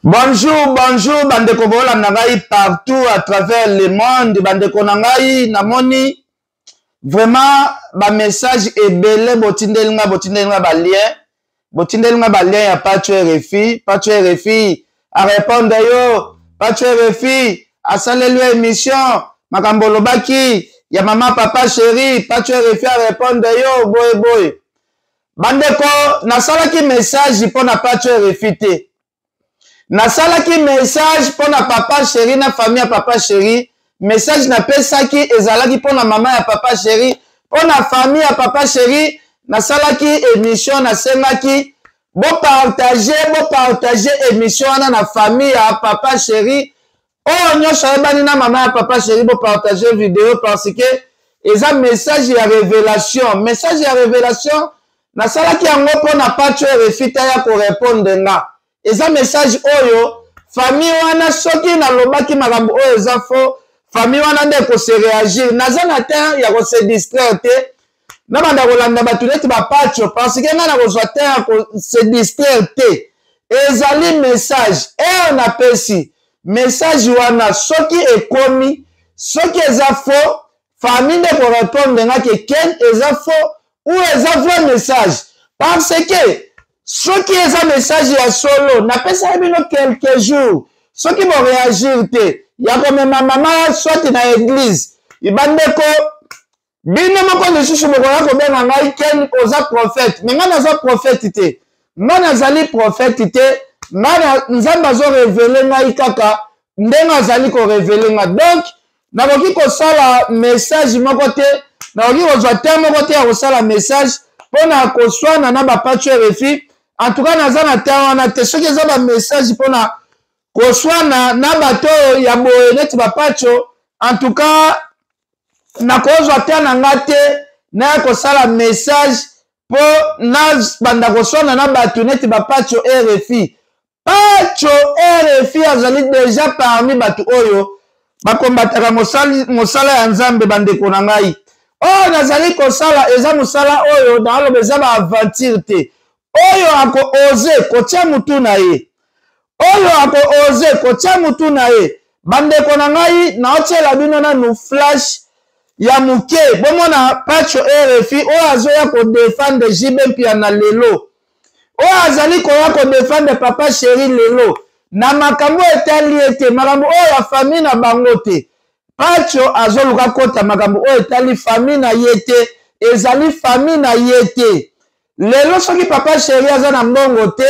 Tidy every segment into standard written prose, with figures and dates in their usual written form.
Bonjour, bonjour, bandeko bola nangai partout à travers le monde, bandeko nangai namoni vraiment ba message ebele botindelinga ba lien ya Pacho RFI a répondre yo, Pacho RFI a salelu émission makambolo baki ya mama papa chéri, Pacho RFI a répondre yo boy. Bandeko nasalaki message pour na Pacho RFI te. Nasalaki message pour na papa chéri na famille ya papa chéri, message na pesaki ezalaki pour na maman ya papa chéri, pour na famille ya papa chéri, nasalaki émission na sengaki bo partager émission na famille ya papa chéri. Oh nyosho ebani na maman ya papa chéri bo partager vidéo parce que eza message ya révélation, nasalaki yango pour na Pacho RFI ya ko répondre nga. Eza message oyo famille wana soki na lobaki makambo oyo eza faux, famille wana nde ko se réagir naza na temps ya ko se distraire te na banda kolanda batu neti ba Pacho parce que nga na kozwa temps ya ko se distraire te. Ezali message on apesi message wana soki ekomi soki eza faux famille nde ko répondre nga ke ken eza faux ou eza vrai message parce que soki eza message ya solo napesa bino quelques jours soki bo réagir te ya komema mama soit na église ibandeko bino moko lisusu bokoya kobenga ngai ken oza prophète mais nga naza prophète te nga nazali prophète te nga nzambe azo révéler ngai kaka ndenge azali ko révéler nga donc nakoki kosala message moko te nakoki kozwa te moko te ya kosala message mpona koswana na ba Pacho RFI. En tout cas, naza na tawana te soki eza ba message pona koswana na bato ya boye neti ba Pacho. En tout cas, na kozwa te na ngate na kosala message po na banda koswana na bato neti ba Pacho RFI. Pacho RFI azali déjà parmi bato oyo bakombataka mosala ya Nzambe bandeko na ngai. Oh nazali kosala eza mosala oyo na aloba eza ba aventure te. Oyo ako oze kotia mutu na ye. Bandeko na ngai na otiela bino na nu flash ya muke. Bomo na Pacho RFI oyo azoya ko défendre Jibe Mpia na lelo. Oyo azali koya ko défendre papa chéri lelo. Na makambo etali ete makambo oyo ya famille na bango te. Pacho azoluka kota makambo oyo etali famille na yete. Ezali famille na yete. Lelo soki papa chéri aza na mbongo te,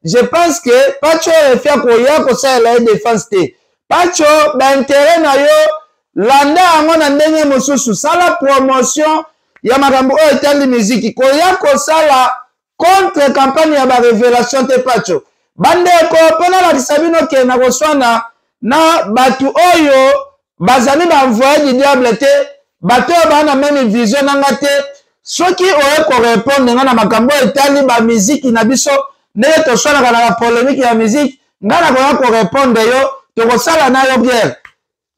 je pense que Pacho RFI akoya kosalela ye défense te. Pacho ba intérêt na yo landa yango na ndenge mosusu sala promotion ya makambo oyo etali miziki koya kosala contre campagne ya ba révélation te Pacho. Bandeko pona lakisa bino ke na koswana na batu oyo bazali ba envoyé du diable te, batu oyo bana même vision nanga te. Soki oye ko répondre nga na makambo etali ba miziki na biso ndenge toswanaka na polémique ya miziki nga na koya ko répondre yo tokosala na yo guerre.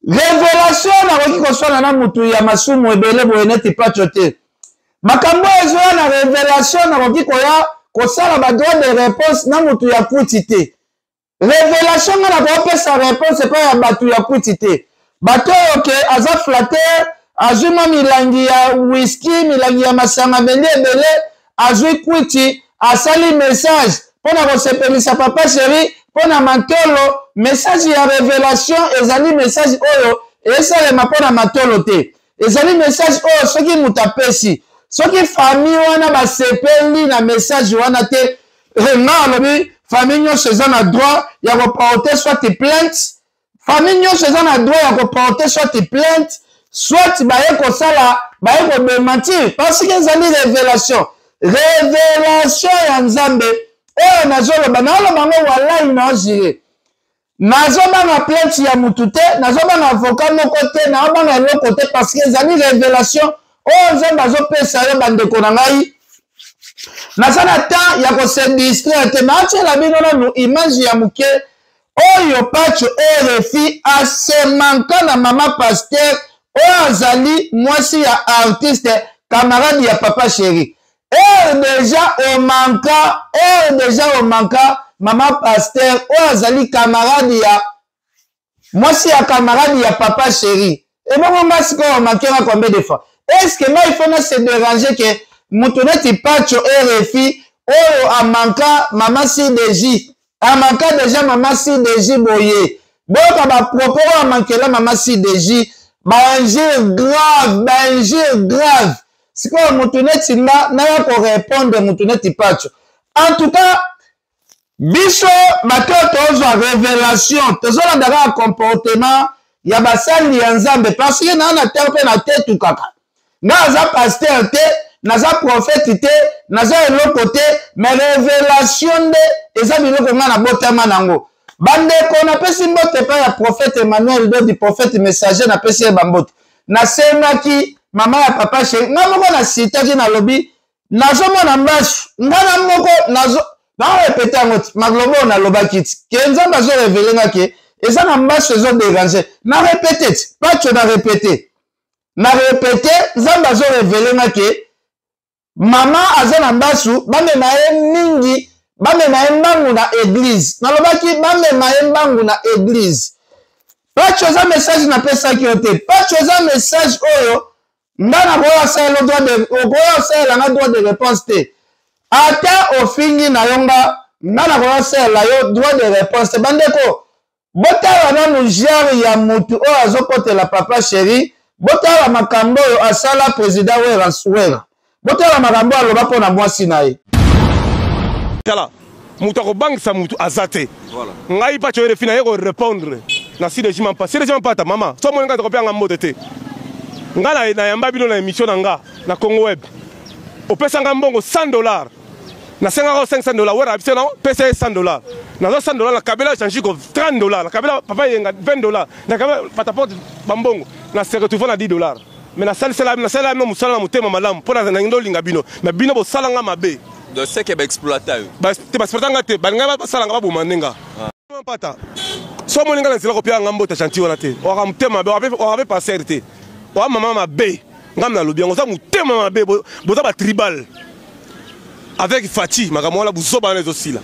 Révélation na koki koswana na mutu ya masumu ebele boye neti Pacho te. Makambo ezoya na révélation na koki koya kosala ba droit de réponse na mutu ya kuti te. Révélation nga na kopesa réponse pa ya batu ya kuti te. Bato oke aza flatteur azuma milangi ya whisky, milangi ya masanga bende ebele, azui kwiti, asali message, pona kosepelisa papa chéri, pona matolo, message ya révélation, ezali message oyo, esalema pona matolo te. Ezali message oyo, soki mutapesi, soki famille wana basepeli na message wana te, nga alobi, famille nyonso eza na droit, ya koporter soit plainte, famille nyonso eza na droit, ya koporter soit plainte, soit baye kosala baye ko démentir parce que ezali révélation ya Nzambe oyo nazoloba bango wallahi na jire nazobanga plainte ya mutu te nazobanga avocat moko te nazobanga eloko te parce que ezali révélation oyo Nzambe azopesa yo bandeko na ngai naza na temps ya kose distraire te naatiela bino nanu image ya muke oyo Pacho RFI asemanka na mama pasteur oyo azali mwasi ya artiste camarade ya papa chéri déjà au manka maman pasteur ou azali camarade ya moi si ya camarade ya papa chéri et bon moi si on manquera combien de fois est-ce que moi il faut se déranger que mutoneti pacho RFI ou a manka maman CDJ a manka déjà maman CDJ boye boka ba propos a manquera maman CDJ ba injure grave si quoi mutoneti na ko répondre mutoneti pacho en tout cas biso bato tozwa révélation tozolanda comportement ya basali ya nzambe parce que na terre pe na tetu kaka nga aza pasteur te naza prophète te naza eloko te mais révélation nde eza biloko nga na botama nango bandeko napesi mbote pa ya prophète Emmanuel do du prophète messager napesi ye bambote nasemaki mama ya papa chéri nga moko na sitaki na lobi nazomona mbasu nga na moko nazo na répéter yango maglobo na lobaki ke nzambe azo révéler nga ke eza na mbasu ezo déranger na répéter pacho na répéter nzambe azo révéler nga ke mama aza na mbasu bamema ye mingi bamema ye mbangu na église nalobaki bamema ye mbangu na église pacho eza message napesaki yo te pacho eza message oyo nga na koya osalela droit de réponse te ata ofingi na yonga nga na kosalela yo droit de réponse te bandeko botala nanu genre ya mutu oyo azokotela papa chéri botala makambo oyo asala président wera botala makambo aloba mpo na mwasi na ye tala mutu akobangisa mutu aza te ngai pacho RFI na ye korépondre na CDJ mpata mama so moni nga tokopianga mbote te nga na yamba bino na émission na nga na Congo Web opesanga mbongo $100 na $500 wera abise na pesa $100 na $100 na kabela change ko $30 na kabela papa yenga $20 na kabela pataporte bambongo na se retrouver na $10 mais na sala no musala na mutema malamu pona na ndo linga bino na bino bo salanga mabe de ce que ba exploiter ba te ba exploitanga te ba nga ba salanga ba bomanenga pata so moninga na zela ko pia ngambo ta chantier wana te o ka mutema be o ave passer te o mama mabe ngam na lobi ngo sa mutema mabe boza ba tribal avec Fati makamola buzoba na ezosila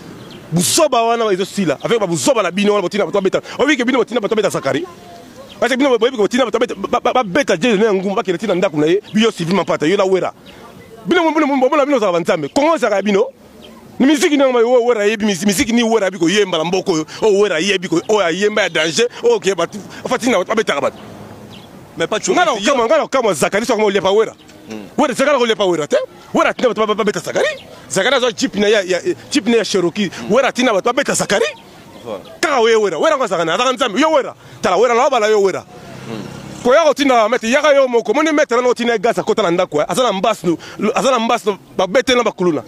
buzoba wana ezosila avec ba buzoba na bino wana botina bato beta obi ke bino botina bato beta sakari parce que bino boyebi ko botina bato beta ba beta je na ngumba ke tina ndaku na ye biyo civil pata yo la wera bino za bantambe kongo za bino ni miziki na mayo wera yebi miziki ni wera biko yemba la mboko o wera yebi ko o yemba ya danger o ke bato Fatina bato beta bato mais pas tu ngana kama zakari so kama lepa wera wera zakara ko lepa wera te wera tina bato ba beta sakari zakara zo jeep na ya Cherokee wera tina bato ba beta sakari kaka wera kwa zakana ataka nzambe yo wera tala wera la bala yo wera ko ya tina meti yaka yo moko moni metera no tina gasa kota na ndako azana mbasno ba bete na bakuluna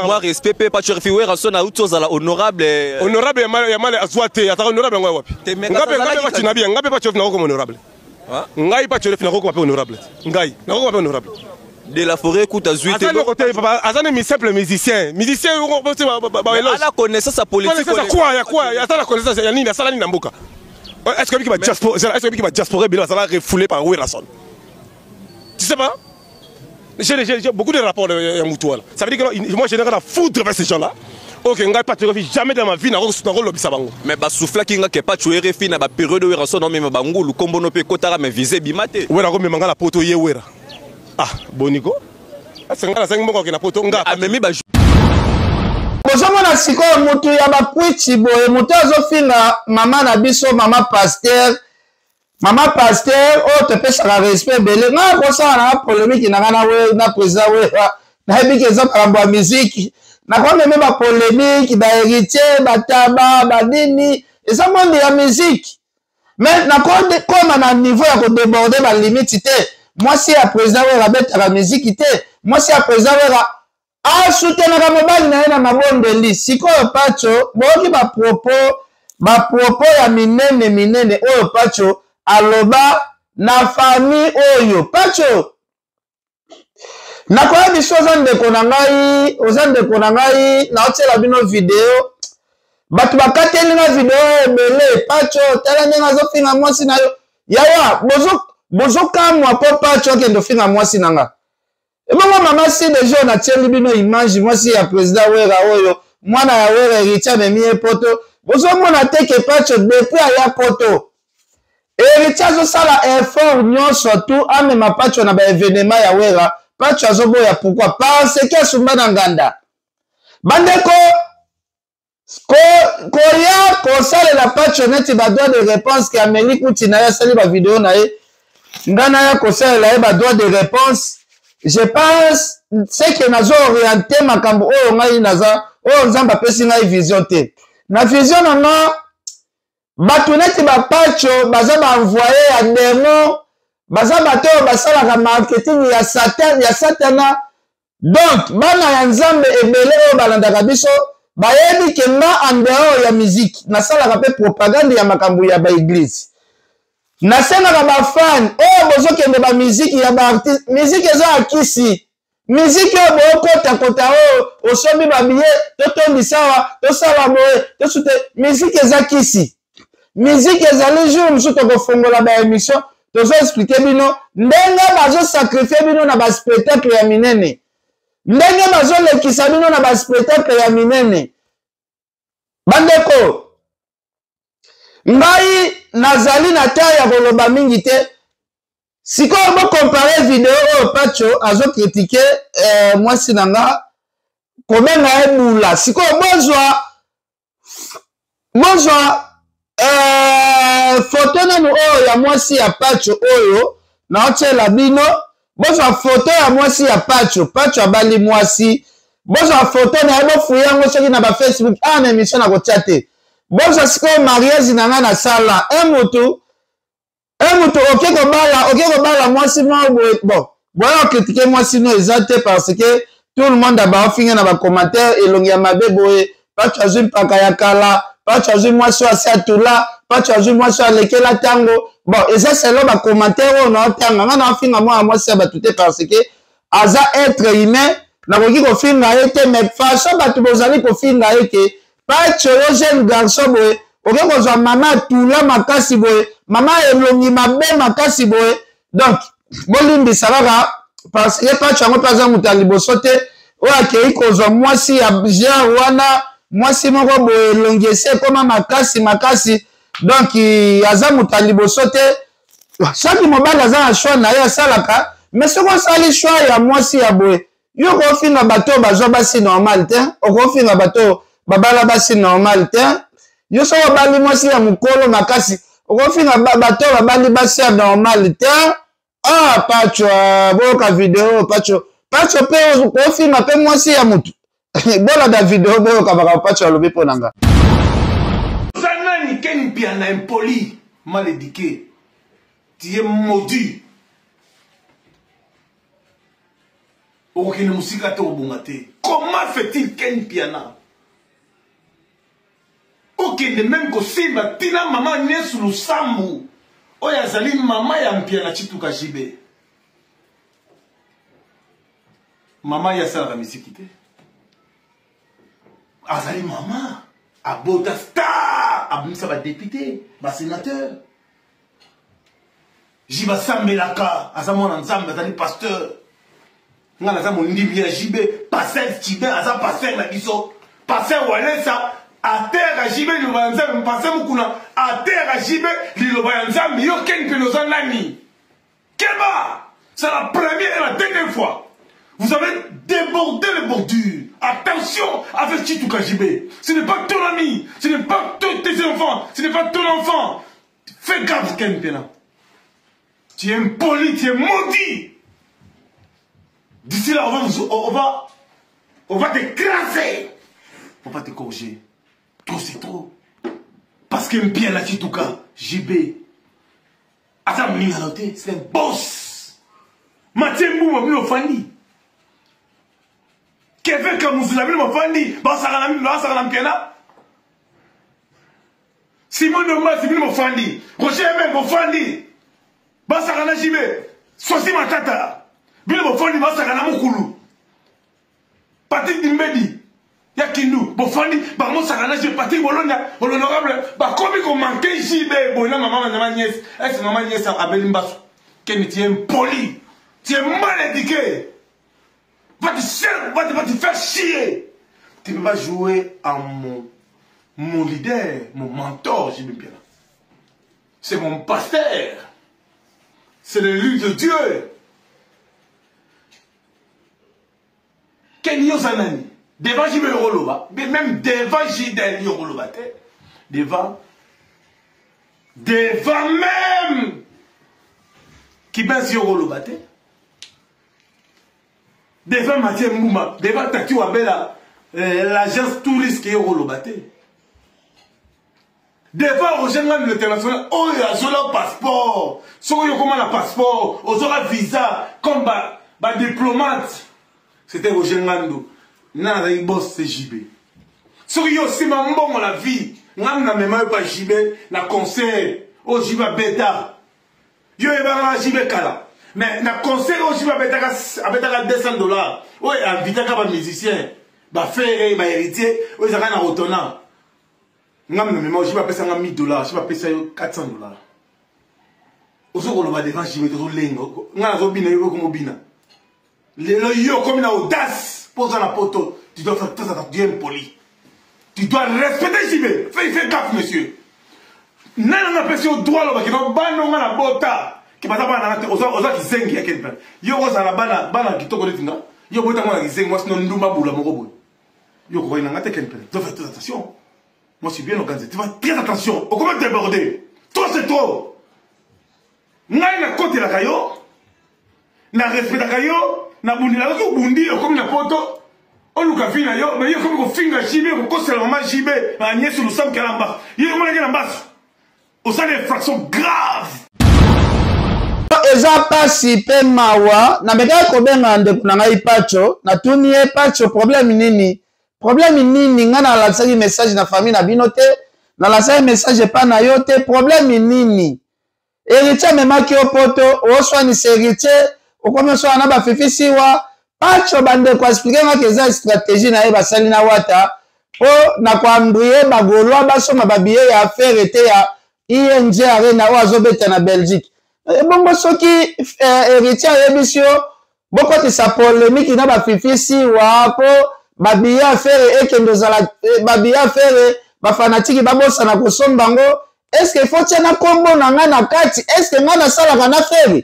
moi respect pas tu refiwe rason a uto zala honorable ya male azwate ataka honorable ngwa wapi ngape tina bien ngape pas tu na ko honorable ngai pas tu na ko honorable ngai na ko honorable de la forêt écoute à zuite azana mi simple musicien ala connaissance politique quoi la connaissance ya nini asala nini na mboka est-ce que qui va diaspora bila ça va refouler par Werason tu sais pas j'ai beaucoup de rapports de Moutouala ça veut dire que moi j'ai rien à foutre avec ces gens là ok ngai pas jamais dans ma vie na lobby sabango mais ba souffla kinga ke pas tu RFI na ba période Werason non même bangulu kombo no pe kotara me viser bimate wera ko memanga la poto ye wera ah boniko asengala sengi moko ke na poto nga amemi ba bozomona sikoyo mutu ya bakwichi boye mutu azofinga mama na biso mama pasteur oyo topesaka respect ebele nga kosala na polémique na nga na président wera nayebi ke eza makambo ya miziki nakomeme bapolémique baheritier bataba banini eza monde ya miziki mais nakoma na niveau ya kodéborde balimiti te mwasi ya président wera abetaka miziki te mwasi ya président wera asutenaka mobali na ye na mabondeli sikoyo pacho boyoki bapropos ya minene oyo pacho aloba na famille oyo pacho nakoya biso oza ndeko na ngai naotiela bino video bato bakateli nga video ebele pacho tala ndenge azofinga mwasi na yo yawa bozokamwa mpo pacho akende ofinga mwasi na nga Et bon, maman, si déjà on a tiré une image, moi, si le président Wera Oyo, moi, na Wera Richard, mais mis poto. Vous avez mon attaque et patch depuis à la poto. Et Richard, ça, la effort, nous, surtout, à même patch, on a un événement à Wera. Patch, à Zobo, ya pourquoi? Parce que c'est un Nganda. Bandeko, Koya, Kosale, la patch, honnête, il va droit de réponse qui a Amélie Koutinaya, salut ma vidéo, naïe. Ngana Kosale, il a droit de réponse. Je pense, c'est que nous avons orienté ma cambo, oh, ngai naza, oh, nzamba pesi ngai vision te. Na vision, non, batuneti ba pacho, baza ba envoyé à démon, baza bato, basala ka marketing ya satana. Donc, bana ya nzambe ebele o balandaka biso, bayebi ke nga en dehors ya musique, nasala ka pe propagande ya makambo ya ba église. Nasenaka ba fan, oh bozo kende ba musique ya ba artiste, musique eza akisi. Musique yo bo kota o osomi ba billet, to tondisa to sala boye, to sute musique eza kisi. Musique eza le jour musu to ko fongola ba émission, to zo expliquer bino, ndenge bazo sacrifier bino na ba spectacle ya minene. Ndenge bazo lekisa bino na ba spectacle ya minene. Bandeko ngai nazali na ta ya koloba mingi te. Sikoyo bo comparer vidéo o Pacho azo critiquer mwasi nanga komenga ebula. Sikoyo bozwa photo nanu oyo ya mwasi ya Pacho oyo na otela bino. Bozwa photo ya mwasi ya Pacho abali mwasi. Bozwa photo na ebo fuyango soki na ba Facebook na émission na kochate. Bonjour, c'est mariage nanga na sala. Un moto, ok, bala, moi, si moi, bon, voilà, critiquer moi, sinon, exacté, parce que tout le monde a ba fini dans les commentaires, et l'on y a ma bébé, pas tu as une pakayakala, pas tu as une moi sur Asiatoula, pas tu as une moi sur Lekela Tango. Bon, et ça, c'est là, ma commentaire, on a tango, on a fini, moi, c'est abattuté, parce que, aza être humain, n'a pas dit qu'on finit à été, mais façon, bah, tu vous allez qu'on finit à été. Pas de jeune garçon, boy. Ok, qu'on soit maman tout là, ma casse, boy. Maman elongi ma belle, ma casse, boy. Donc, bolimbi salara, parce que pas de chango, par exemple, talibo sauté. Ou akei, qu'on soit moi si, abja, wana, moi si, mon robo, elongi, c'est comme ma casse. Donc, yaza, moutalibo sauté. Chaque mobile, yaza, un choix, na ya salaka. Mais ce qu'on sali choix, ya moi si, ya boy. Yo, qu'on finit un bateau, bazo, basi normal, tiens. Ou qu'on finit un bateau. Babala basi normal te yo so babali mwasi ya mukolo makasi okofinga bato babali basi ya normal te Pacho boka video Pacho pe okofinga pe mwasi ya mutu bola da video boka baka Pacho alobi ponanga Zanani ken piana impoli mal éduqué tu es maudit okokende musika te obonga te comment fait-il ken piana ok, même que Simba, tina maman n'est sous le sambu. Oya zali maman ya mpia na chituka jibe. Maman ya sala la musique. Azali maman. Abota star. Abimsa ba député. Ba sénateur. Jiba sambelaka. Azamona nzambe azali pasteur. Nga naza mondimbi ya jibe. Pasteur Tibet. Aza pasteur na biso. Pasteur Walesa. A terre à Jibe, l'Obanzam, passez Mukuna, à terre à Jibe, l'Obanzam, Yoken Pelosan Nani. Keba, c'est la première et la dernière fois. Vous avez débordé les bordures. Attention avec Chituka Jibe. Ce n'est pas ton ami, ce n'est pas tes enfants, ce n'est pas ton enfant. Fais gaffe, Ken Pena. Tu es impoli, tu es maudit. D'ici là, on va t'écraser. On va te corriger. Trop c'est trop. Parce que bien la Chituka, JB. Azam Ningalote, c'est un boss. Mathieu Mbou m'a mis Fandi. Kevin Kamouzula m'a Fandi. Basara Mpiana. Simon Noma, c'est m'a Fandi. Roger Amen m'a Fandi. Basara JB. Sosi Matata. Bilo m'a Fandi, Basara Mukulu. Patrick Dimbedi. Yakindu, Bofandi, Bamo Sakana, j'ai parti Bolonia, l'honorable, comme il manque JB, Bona, maman, nièce, ex-maman, nièce, Abel Mbassou. Ken, tu es impoli, tu es mal éduqué. Va te faire chier. Tu ne peux pas jouer à mon leader, mon mentor, j'aime bien. C'est mon pasteur. C'est l'élu de Dieu. Quel Yozanani? Devant Jimé Roloba, mais même devant Jidel Roloba, devant même qui baisse Roloba, devant Mathieu Mouma, devant Tati Wabela, l'agence touriste qui est Roloba, devant Roger Ngam l'international, oh il y a un passeport, si on a un passeport, on aura visa comme un diplomate. C'était Roger Ngando. Non, il bosse c'est JB. Si on a aussi bon la vie, Ngam n'a même pas JB, na concert, au JB Beta. Yo est pas JB Kala. Mais na concert au JB Beta à $200. Oui, invité un musicien, bah faire, bah héritier, oui, ça va en retournant. Ngam n'a même pas JB payer ça $1000, je vais payer ça $400. Ozo koloba devant JB to lengo. Ngana zo bina yo comme bina. Le yo comme une audace, pose la poteau, tu dois faire tout ça, tu es impoli. Tu dois respecter JB. Fais gaffe, monsieur. Nana n'a pas au droit, là, qui va banner la bota, qui va t'avoir aux qui zengi à quelqu'un. Yo, osa la bana qui toque le tinga. Yo, bota moi qui zengi, moi, sinon, nous, ma boule, mon robot. Yo, quoi, il n'a pas quelqu'un. Tu dois faire très attention. Moi, je suis bien organisé. Tu vas très attention. On commence à déborder. Toi, c'est trop. N'a une côté la caillot. N'a respect la caillot. Na bundi la ko bundi comme na poto on luka fina yo mais yo comme ko finga jibe ko kosela mama jibe na nyesu lusam kalamba yo mo na mbas au sein des fractions graves eza pasi pe mawa na beka ko benga ndeko na ngai Pacho na tunie Pacho problème nini ngana la saki message na famille na binote na la saki message pa na yo te problème nini héritier memaki o poto o swani héritier au commence à naba fifisi wa Pacho bande ko expliquer nga keza stratégie na eba sali na wata po na ko ambrier bagolwa basoma babiye ya affaire était ya ING arena o azobeta na Belgique bongo soki héritier ebisio boko ti sa polémique na ba fifisi wa po babiye affaire ekendo zala babiye affaire ba fanatique babosa na kosomba ngo est-ce que faut tiena kombo na nga na kati est-ce que nga na sala kana affaire.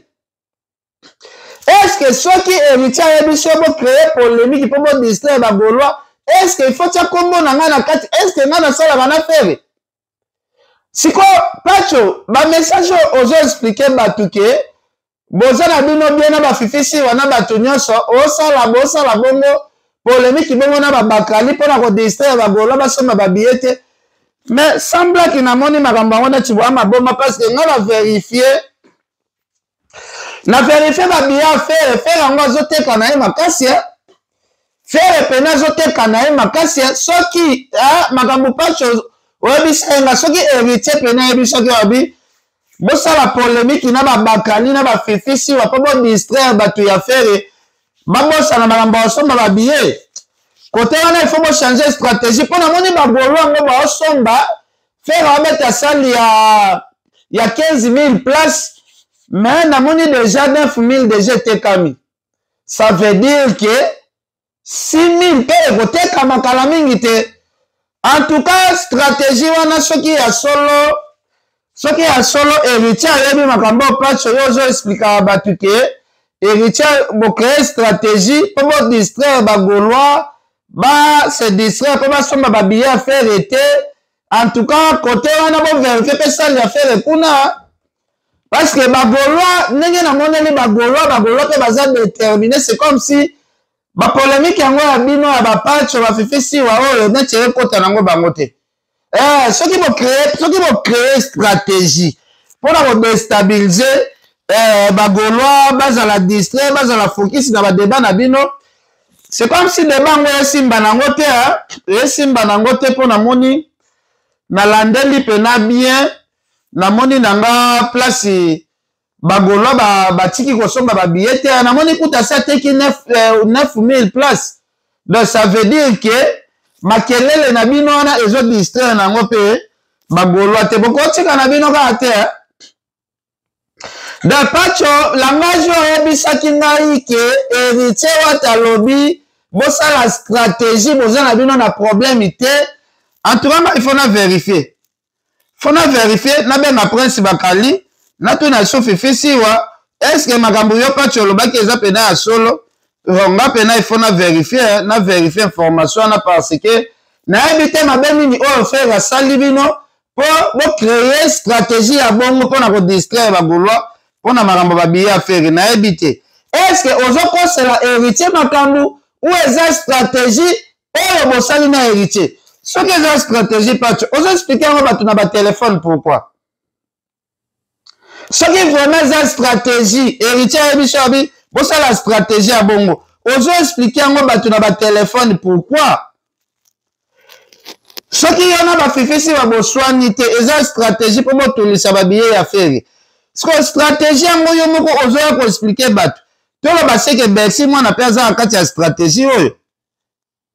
Est-ce que ceux qui héritiers ont créé polémique pour distraire les Gaulois, est-ce qu'il faut que combo na ngana kati, est-ce que ngana sala bana faire? Si quoi Pacho, ba message aux expliquer batuke, bozana bino bien na ba fifisi wana batu nyonso, osala bongo polémique bongo na ba bakali pona ko distraire ba Gaulois ba soma ba billet. Mais semble que na moni makambo wana tibwa maboma parce que ngana vérifier na vérifier ba bien faire ngo azoteka na ye makasi faire pena azoteka na ye makasi soki makambo Pacho oyebisenga soki héritier pena yebi soki obi bosala polémique na ba bakali na ba fifisi wa po bo distraire batu ya faire babosana makambo osomba ba billet côté wana il faut bo changer stratégie pona moni ba Gaulois ngo ba osomba faire abeta sali ya 15 000 places. Mais na moni déjà 9 000 déjà tekami. Ça veut dire que 6 000 pe ekotekama kala mingi te. En tout cas, stratégie wana soki ya solo héritier yebi makambo Pacho yozo expliquer batu ke héritier bo créer stratégie pour bo distraire ba Gaulois ba se distraire pour ba somba ba billet affaire été. En tout cas, côté wana bo vérifier pe ça li affaire kuna. Parce que Bagolwa, n'est na moneli Bagolwa pe baza déterminé, c'est comme si ba polémique yango ya bino ya ba Pacho ba fifisi wa oyo na tiré kota nango bangote. Ceux qui vont créer stratégie pour la déstabiliser Bagolwa, baza la distraire, baza la focus na ba débat na bino. C'est comme si débat ngo esimba nangote esimba nangote pour na moni na landeli pena bien. Na moni nanga place Bagolwa batiki kosomba ba billet na moni kuta sa teki 9 000 places. Donc ça veut dire que makelele na bino wana ezo distraire nango pe Bagolwa te boko tika na bino ka te De Pacho, langage oyebisaki ngai ke héritier watalobi bosa la stratégie boza na bino na problème te. En tout cas, il faut na vérifier. Faut na vérifier na benga prince bakali na to na sofi fisiwa est-ce que makambo yo Pacho lobaki eza pena ya solo ronga pena il faut na vérifier information na parce que na ebite mabemi ni o faire asali bino pour créer stratégie ya bongo pour na ko distraire ba goulois pour na makambo ba biya faire na ebite est-ce que ozo kosela héritier makambo ou eza stratégie oyo bosali na héritier ce que eza stratégie Pacho ozo expliquer ngo batu na ba téléphone pourquoi ce qui vraiment eza stratégie héritier ebisobi bosala stratégie ya bongo ozo expliquer ngo batu na ba téléphone pourquoi ce qui y en a ba fifisi ba boswani te eza stratégie pour botulisa ba biye ya faire ce stratégie yango yo moko ozo ya ko expliquer batu to lo ba seke Bercy mwana pe aza akati ya stratégie oyo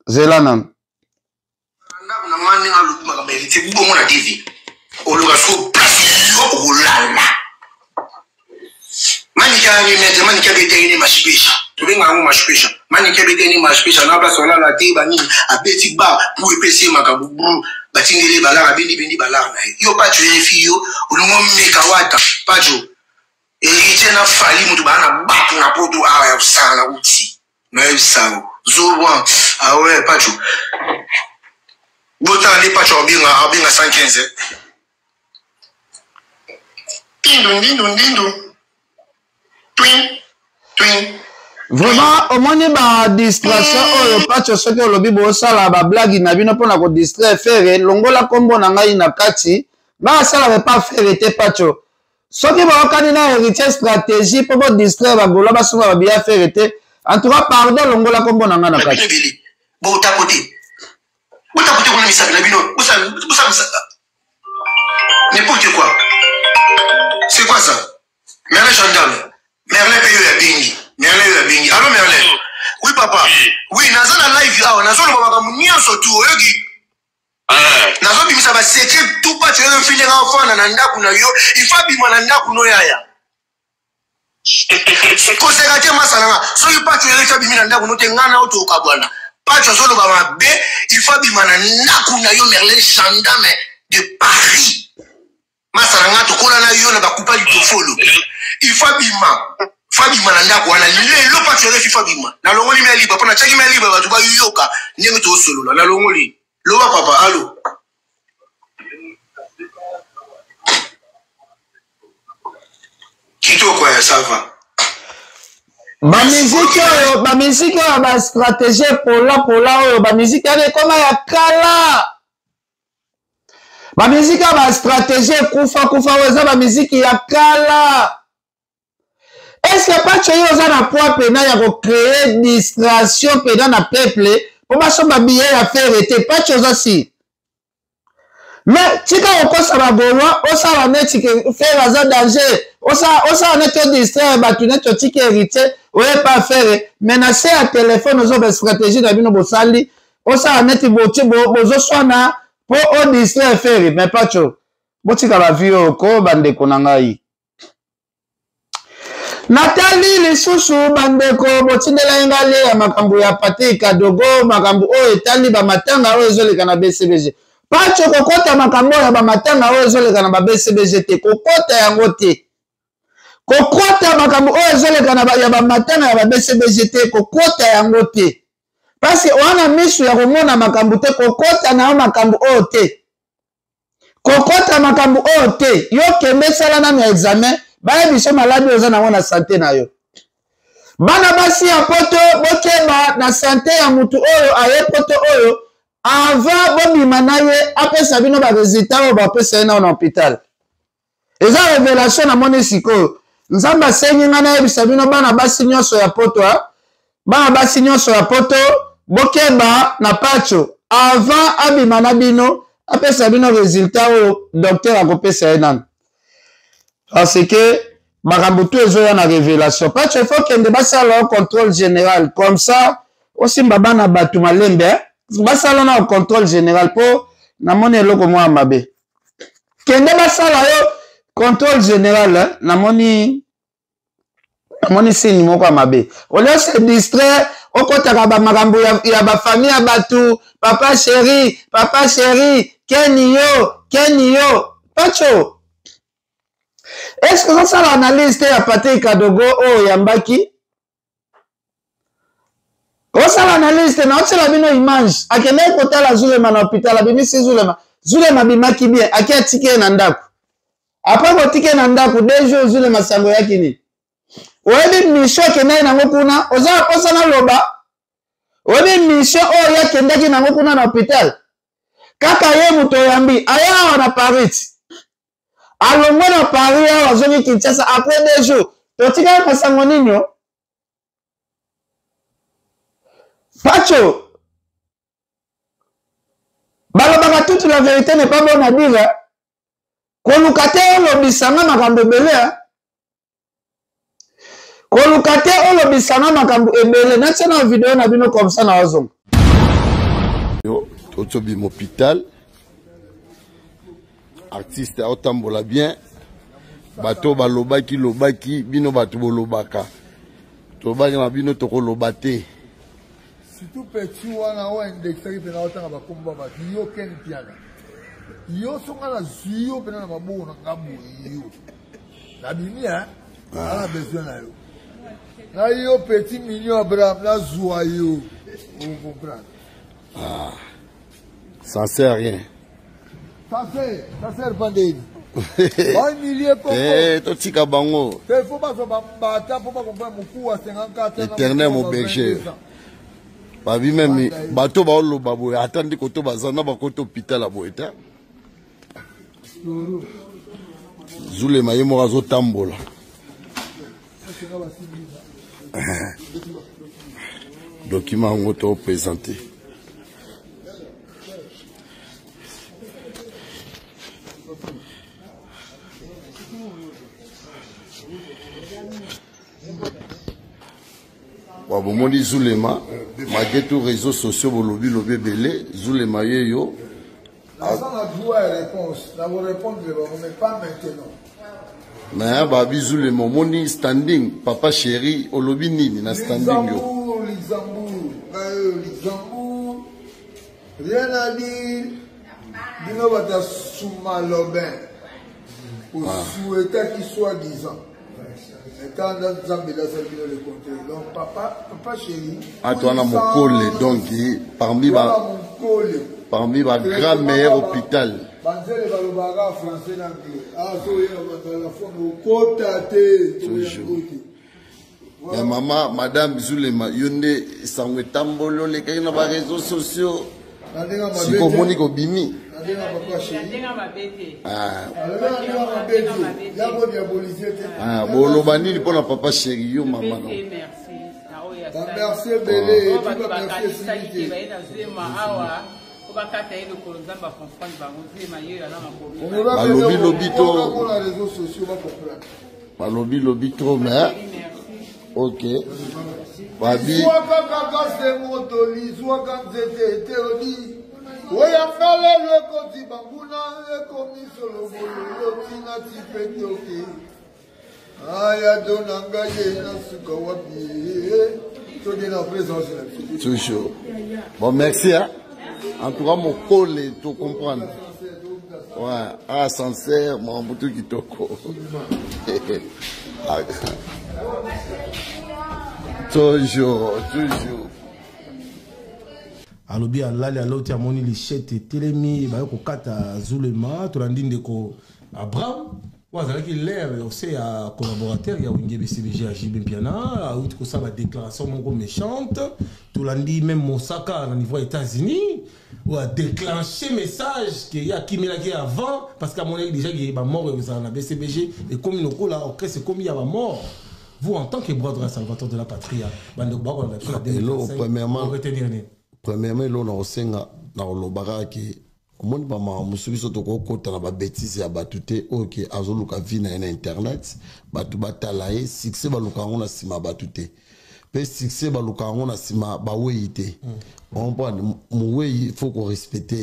zela nan na mani na lukuma ka héritier bongo na TV oloka so place yo olala mani ka ni mete mani ka bete ni mashipesha tubenga ngo mashipesha mani ka bete ni mashipesha na place olala te bani abeti ba pour epesi makabu batindele balara bendi balara na yo Pacho yefi yo olongo meka wata Pacho héritier na fali mutu bana batu na poto awa ya usana uti na usana zowa awe Pacho bota les Pacho abinga 115 Dindo. Twin. Vraiment, au moins, ba distraction, oyo Pacho soki olobi bosala ba blague na bino pona ko distraire faire longola kombo na ngai na kati ba sala pas faire te Pacho soki ba okani na héritier stratégie pour bo distraire ba gola ba suma ba bien faire te en tout cas pardon longola kombo na ngai na kati bota côté kuna misaka na bino bosa n'importe quoi c'est quoi ça Merlin gendarme Merlin paye ya bingi alors Merlin oui papa oui naza na live awa nazo lo baba munyoso tu oyoki nazo bimisa ba secret tout pas tu veux finir en fond na ndaku na yo il faut bima na ndaku no yaya ko sekate masala so you pas tu veux bima na ndaku no te ngana otoka bwana Pacho zo lo baba be il faut bima na ndaku na yo Merlin gendarme de Paris masala to kola na yo na bakupa litofolo il faut bima na ndako wana lelo Pacho refi fabima na longoli me liba pona chaki me liba batu ba yoka ndenge to solola na longoli loba papa allo kito kwa ça va ba musique oyo ba stratégie pola oyo ba musique ya koma ya kala ba musique ba stratégie kufa oyo eza ba musique ya kala. Est-ce que Pacho yoza na poids pena ya ko créer distraction pena na peuple pour ba so ba biye ya faire ete Pacho za si mais tika okosa ba golwa osala neti ke faire aza danger osala neti distraire ba tu neti tiki héritier oye pas faire menacer à téléphone ozo ba stratégie na bino bosali osala neti bozo swana pour o distraire faire mais Pacho botika ba vie ko bande konangai Nathalie lisusu bandeko botindela ingale ya makambo ya Patrick Kadogo makambo oyo etali ba matanga oyo ezoleka na BCBG Pacho kokota makambo ya ba matanga oyo ezoleka na ba BCBG te kokota yango te kokota makambo oyo ezoleka na ya ba matanga ya ba BCBG te kokota yango te parce wana misu ya komona makambo te kokota na makambo oyo te kokota makambo oyo te yo kembe sala na examen baye biso maladi oza nango na santé na yo bana basi ya poto bokeba na santé ya mutu oyo aye poto oyo avant bobima na ye apesa bino ba résultat oyo bapesa ye na hôpital eza révélation na moni sikoyo nzambe asengi nga nayebisa bino bana basi nyonso ya poto bokeba na Pacho avant abima na bino apesa bino résultat oyo docteur akopesa ye nano parce que makambo tout ezoya na révélation Pacho il faut kende basala au contrôle général comme ça aussi bana batu malembe basala na au contrôle général po na moni eloko mwa mabe kende basala yo contrôle général, hein, namoni signe moko mabe. On laisse se distraire, au côté de makambo ya ba famille ya batu, papa chéri, Kenio, Pacho. Est-ce que ça l'analyse ya Patrick Kadogo o Yambaki? Ça l'analyse na otela bino image, akende kota la Zulema na hôpital, abimisi Zulema bimaki bien, akia tike na ndako. Après ko tike na ndako, 2 jours Zulema sango yaki ni. Oyebi mission kende nango kuna, oza na loba. Oyebi mission o ya kendaki nango kuna na hôpital. Kaka ye muto yambi, aya na Paris. Alongo na Paris ya wazongi Kinshasa après 2 jours. Totika masango nini? Pacho. Balobaka toute la vérité n'est pas bonne à dire. Kolukate olobisanga makambo ebele. Kolukate olobisanga makambo ebele. Natia na vidéo na bino comme ça na wazongo. Yo, totobi hôpital. Artiste otambola bien. Bato balobaki lobaki bino bato bolobaka. Tobaki na bino tokolobate. Surtout petit wana wa indexé pena otanga bakomba ba yo ken piana. Yo songa na zuyo pena na mabu na ngabu yo. La bini hein. Ala besoin na yo. Na yo petit million Abraham na zuwa yo. Vous comprenez? Ah. Ça sert rien. Ça sert pas d'aide. Un millier pour totika bango. Il faut pas se battre pour pas comprendre mon coup à 54. Éternel mon berger. Babi même bato ba lo babo atandi koto bazana ba koto hôpital la boeta. Zulema yemo razo tambola. Document ngoto présenté. Wabomoni Zulema, malgré tous les réseaux sociaux, bolobi belé, Zulema yo. La réponse, la répondre, mais pas maintenant. Mais babi Zulema, moni standing, papa chéri, olobi nini na standing yo. Luxembourg, rien à dire. Dino bata souma lobin. Pour souhaiter qu'il soit 10 ans. Quand donc papa chéri. Ah toi na mokole donc parmi ma grand-mère hôpital. Banzele balobaka français n'anglais. Ah so yena batala fono kotate. Mais maman madame Zulema yonde sangwe tambolo le kay na ba réseaux sociaux. Si ko moni ko bimi. Ah, bolobani li pona papa chéri yo maman. Merci belé, Balobi lobito mais OK. Babi. Oyangale le koti bambuna le komi solo bolo tina tipetoke aya donanga ye na suka wapi to de la présence toujours. Bon merci hein. En tout cas mon collègue tout comprendre. Ouais, ah sincère mon butu kitoko. Toujours. alobi alali aloti amoni lichette telemi bayo kokata Zulema tolandi ndeko Abraham wazalaki l'air aussi ya collaborateur ya winge BCBG à JB Piana outi ko ça ba déclaration moko méchante tolandi même Mosaka na niveau États-Unis ou a déclenché message que ya kimela ki avant parce qu'à mon avis déjà il ba mort na BCBG et comme noko là OK c'est comme il y a ba mort. Vous en tant que bras salvateur de la patrie bande ba on a premièrement lo na osenga na olobaka ki omoni ba musubiso to kokota na ba bêtises ya batute OK azoluka vina na internet batu batala ye succès baluka ngo na sima batute pe succès baluka ngo na sima ba weite comprendre mu wei il faut qu'on respecte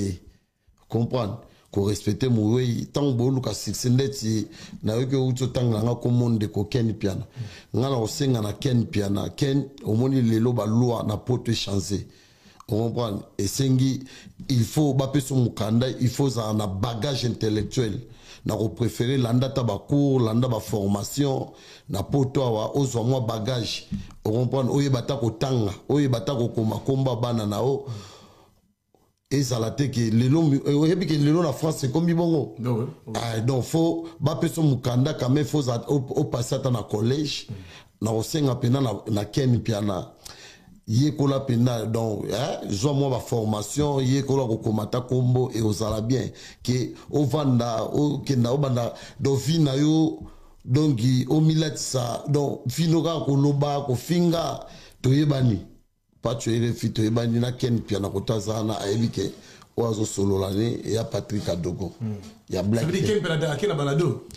comprendre ko respecter moué tant bolu ka succès ndeti na yoke uto tanga nga ko monde ko Ken Piana nga na osenga na Ken Piana Ken omoni lelo ba loi na poto changer on comprend et sengi il faut ba peso mukanda il faut un bagage intellectuel na ko préférer landa ta ba cours landa ba formation na poto wa ozo moi bagage on comprend oye bata ko tanga oye bata ko komba bana na o et ça la que le la France c'est comme bongo donc faut ba peso mukanda quand même faut au passer na collège na osenga pena na Ken Piana yé kola pena donc zo moi ba formation yé kola ko komata kombo et aux ala bien que au vanda au kenda obanda do vina yo donc au milati ça donc finoga ko loba ko finga to yebani pas tu es fit to yebani na Ken Piana ko tazana aibike oazo solo l'année et ya Patrick Adogo ya black ça veut dire Ken Piana akina balado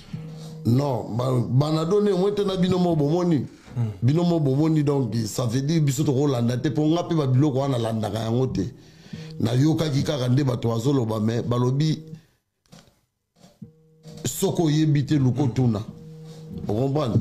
non banado ne mwete na binomo bomoni binomo bomoni donc ça veut dire biso to Rolanda te po ngapi ba biloko wana landa ka yango te na yoka kikaka nde bato azoloba mais balobi soko yebite luko tuna on comprend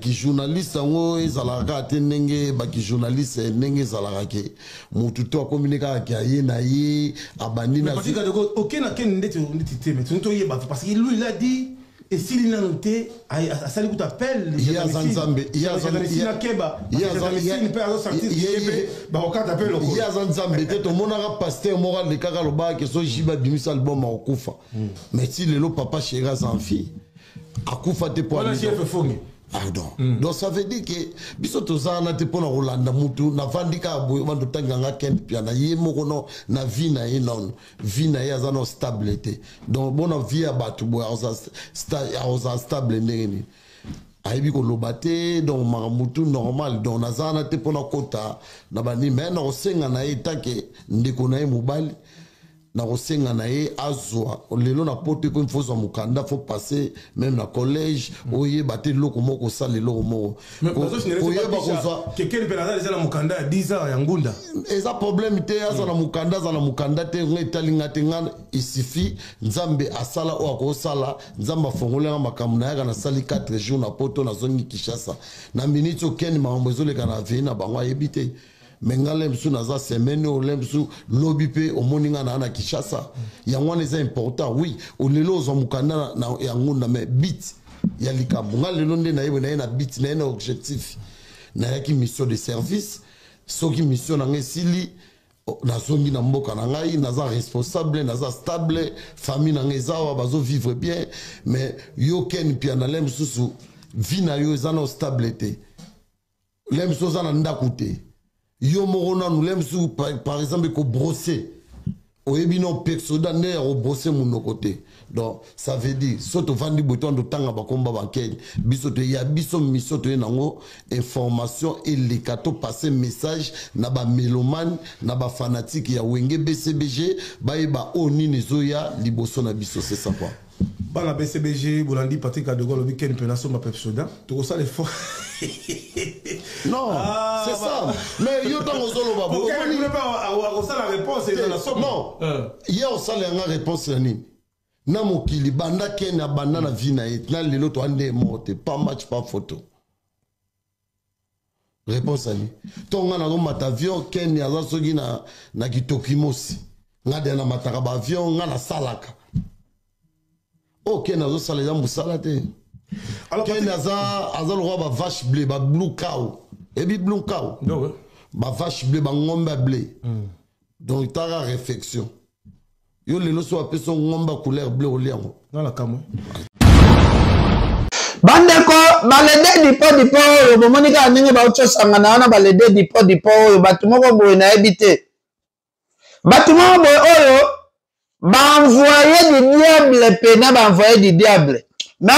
qui journaliste ngo ezalaka te ndenge ba ki journaliste ndenge ezalaka ke mutu to communiquer ka ye na ye abandi na parce que aucun Ken ndete ndete mais tout yeba parce que lui il a dit et s'il n'a noté à ça lui appelle il y a Zanzambe il y a Zanzambe te to monaka pasteur moral le kaka lo ba ke so jiba bimisa album akufa mais si le papa chéra zanfi akufa te pour aller donc ça veut dire que biso tozana te pona Rolanda mutu na vandika boy wando tanganga Ken Piana ye moko no na vie na ye non vie na ye azano stabilité donc bona vie abatu boy aza stable ndeni aibi ko lobate donc maramutu normal donc nazana te pona kota na bani mais na osenga na ye take ndeko na ye mobali na osenga na ye azwa lelo na pote ko mfozo mukanda faut passer même na collège oye baté loko moko sala loko moko oye ba koza quelqu'un peut aller dans mukanda à 10 ans ya ngunda eza problème te aza na mukanda te ngetalinga te ngana il suffit nzambe asala o ko sala nzamba fongola makamuna yaka na sali 4 jours na poto na zongi Kishasa na minute Ken mambo ezoleka na vina bango yebite mengale msu naza semaine o lemsu lobby pe omoninga na Kishasa yangwana c'est important oui o lelo zo mukanda na yangunda mais bit ya likambo ngalelo nde na yebwe na bit na objectif na yaki mission de service soki mission na ngesili na zongi na mboka na ngai naza responsable naza stable famille na ngezawa bazo vivre bien mais yo Ken Piana lemsu vina yo ezana stabilité lemsu zana ndakute yo morona nous l'aime par exemple ko brosser oyebi non persoda ne o brosser mon côté donc ça veut dire soto vandi bouton de tanga ba komba ba Ken biso te ya biso miso te nango information et les cadeaux passer message na ba mélomane na ba fanatique ya wenge BCBG ba oni nezoya liboso na biso c'est ça quoi ba la BCBG bolandi Patrick Adogo lobi Ken Piana so ma persoda to ça les fort non c'est ça mais yo tango zolo ba bon on ne pas ça la réponse est dans la somme non hier on ça la réponse nini na mokili banda Ken na banda na vie na et na lelo to ande morte pas match pas photo réponse ani tonga na mata avion Ken ya za soki na kitokimosi ngade na mataka ba avion nga na salaka ok nazo sala ya musala te alors Ken aza le roi ba vache blé ba blue cow et bi blue cow ba vache blé ba ngomba blé donc tara réflexion yo lelo so apeso ngomba couleur bleu oliango dans la camo bandeko balede dipo oyo bomonika ndenge bautosangana wana balede dipo oyo bato moko boye nayebi te bato moko boye oyo baenvoye du diable pena baenvoye du diable mais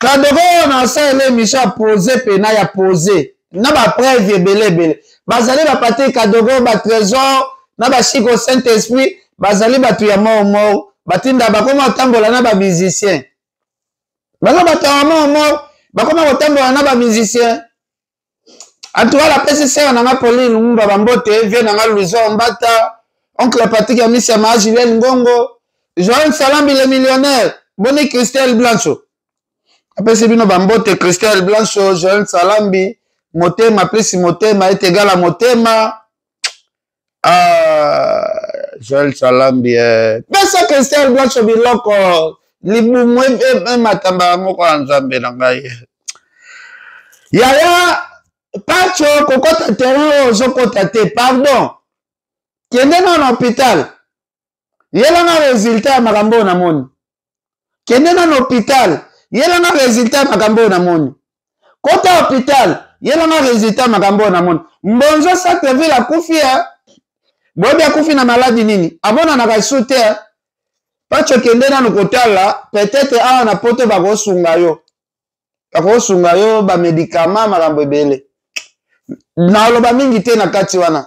Kadogo na sa émission a posé pena ya posé na ba preuve ebele bazali ba Patrick Kadogo ba trésor na ba Chico Saint-Esprit bazali batu ya mo batinda bakoma tambola na ba musicien baza batama bakoma kotambola na ba musicien atuwa la PCC na nga Pauline Lumumba bambote vie na nga Louison Mbata oncle Patrick ya Misia Ma Julien Ngongo Joël Salambi le millionnaire boni Christelle Blancho apesi bino bambote Christelle Blancho Joël Salambi motema plus motema est égal à motema Joël Salambi pesa Christelle Blancho biloko libumu matamba moko ya nzambe na ngai yaya pacho kokota terrain ozokota te pardon kende na hôpital yelanga résultat ya makambo na moni kende na hôpital yelanga résultat ya makambo na moni kota hôpital yelanga résultat ya makambo na moni mbonzo Satreville akufia bobi akufi na maladi nini abona na kasute pacho kende na kotala peut-être awa na poto bakosunga yo ba médicament makambo ebele na loba mingi te na kati wana